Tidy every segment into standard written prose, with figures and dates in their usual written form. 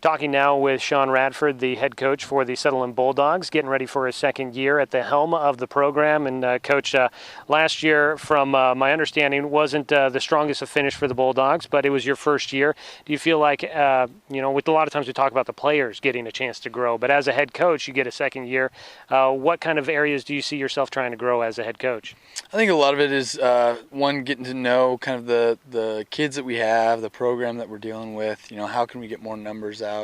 Talking now with Sean Radford, the head coach for the Sutherland Bulldogs, getting ready for his second year at the helm of the program. And Coach, last year, from my understanding, wasn't the strongest of finish for the Bulldogs, but it was your first year. Do you feel like, with a lot of times we talk about the players getting a chance to grow, but as a head coach, you get a second year. What kind of areas do you see yourself trying to grow as a head coach? I think a lot of it is, one, getting to know kind of the kids that we have, the program that we're dealing with. How can we get more numbers out?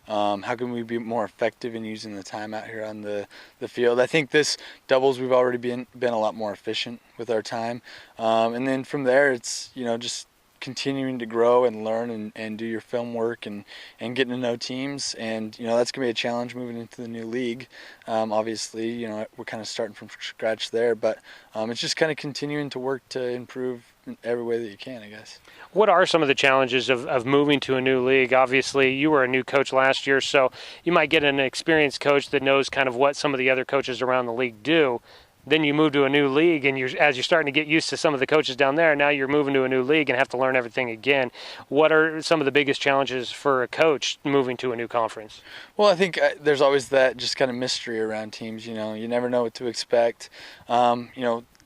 How can we be more effective in using the time out here on the field? I think this doubles, we've already been a lot more efficient with our time. And then from there, it's, just continuing to grow and learn and do your film work and getting to know teams. And, that's going to be a challenge moving into the new league. Obviously, we're kind of starting from scratch there, but it's just kind of continuing to work to improve in every way that you can, I guess. What are some of the challenges of moving to a new league? Obviously, you were a new coach last year, so you might get an experienced coach that knows kind of what some of the other coaches around the league do. Then you move to a new league, and as you're starting to get used to some of the coaches down there, now you're moving to a new league and have to learn everything again. What are some of the biggest challenges for a coach moving to a new conference? Well, I think there's always that just kind of mystery around teams. You never know what to expect.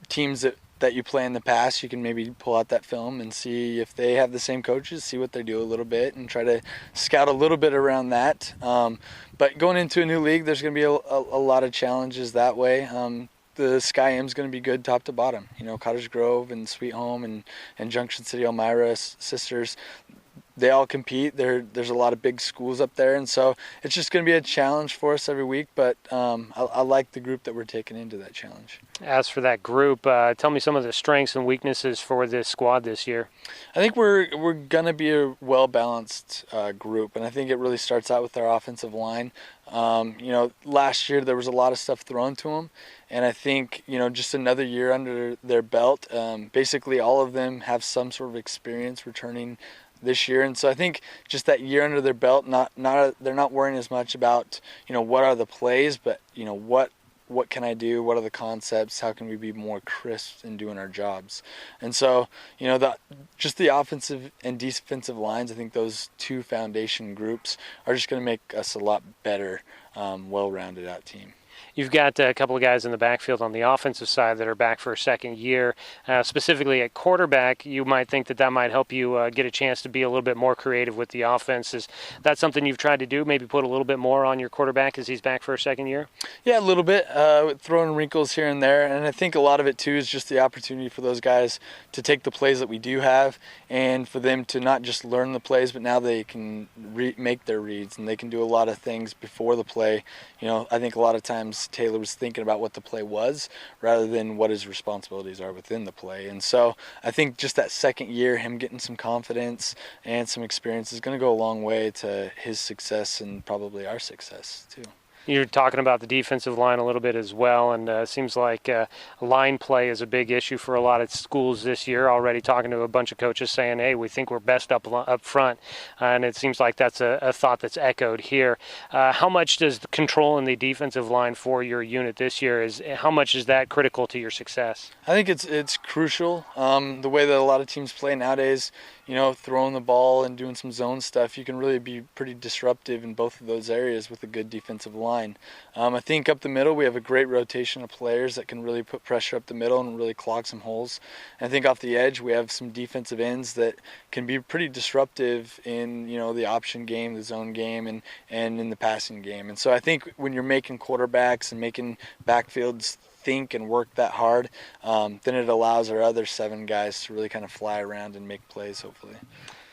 Teams that you play in the past, you can maybe pull out that film and see if they have the same coaches, see what they do a little bit, and try to scout a little bit around that. But going into a new league, there's going to be a lot of challenges that way. The Sky M's going to be good top to bottom. Cottage Grove and Sweet Home and Junction City Elmira Sisters, they all compete. There's a lot of big schools up there, and so it's just going to be a challenge for us every week. But I like the group that we're taking into that challenge. As for that group, tell me some of the strengths and weaknesses for this squad this year. I think we're going to be a well-balanced group, and I think it really starts out with our offensive line. Last year there was a lot of stuff thrown to them, and I think, just another year under their belt. Basically all of them have some sort of experience returning this year, and so I think just that year under their belt, they're not worrying as much about, what are the plays, but, what can I do? What are the concepts? How can we be more crisp in doing our jobs? And so, just the offensive and defensive lines, I think those two foundation groups are just going to make us a lot better, well-rounded out team. You've got a couple of guys in the backfield on the offensive side that are back for a second year. Specifically at quarterback, you might think that might help you get a chance to be a little bit more creative with the offense. Is that something you've tried to do, maybe put a little bit more on your quarterback as he's back for a second year? Yeah, a little bit, throwing wrinkles here and there. And I think a lot of it, too, is just the opportunity for those guys to take the plays that we do have and for them to not just learn the plays, but now they can make their reads, and they can do a lot of things before the play. I think a lot of times Taylor was thinking about what the play was rather than what his responsibilities are within the play. And so I think just that second year, him getting some confidence and some experience is going to go a long way to his success and probably our success too. You're talking about the defensive line a little bit as well, and it seems like line play is a big issue for a lot of schools this year. Already talking to a bunch of coaches saying, hey, we think we're best up front, and it seems like that's a thought that's echoed here. How much does the control in the defensive line for your unit this year, how much is that critical to your success? I think it's crucial. The way that a lot of teams play nowadays, throwing the ball and doing some zone stuff, you can really be pretty disruptive in both of those areas with a good defensive line. I think up the middle we have a great rotation of players that can really put pressure up the middle and really clog some holes. And I think off the edge we have some defensive ends that can be pretty disruptive in the option game, the zone game, and in the passing game. And so I think when you're making quarterbacks and making backfields think and work that hard, then it allows our other 7 guys to really kind of fly around and make plays, hopefully.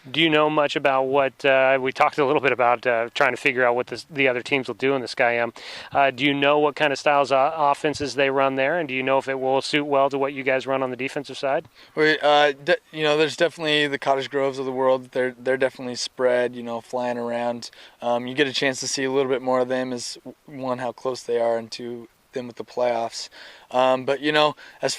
Do you know much about what we talked a little bit about trying to figure out what the other teams will do in the Sky M? Do you know what kind of styles offenses they run there, and do you know if it will suit well to what you guys run on the defensive side? There's definitely the Cottage Groves of the world. They're definitely spread, flying around. You get a chance to see a little bit more of them, as one, how close they are, and two, them with the playoffs. But as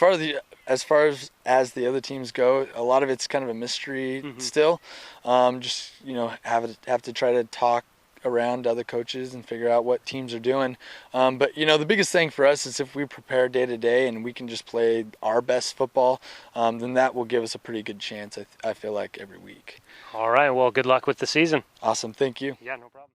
far as the other teams go, a lot of it's kind of a mystery still. Have to try to talk around other coaches and figure out what teams are doing. But the biggest thing for us is if we prepare day to day and we can just play our best football, then that will give us a pretty good chance, I feel like, every week. All right. Well, good luck with the season. Awesome. Thank you. Yeah, no problem.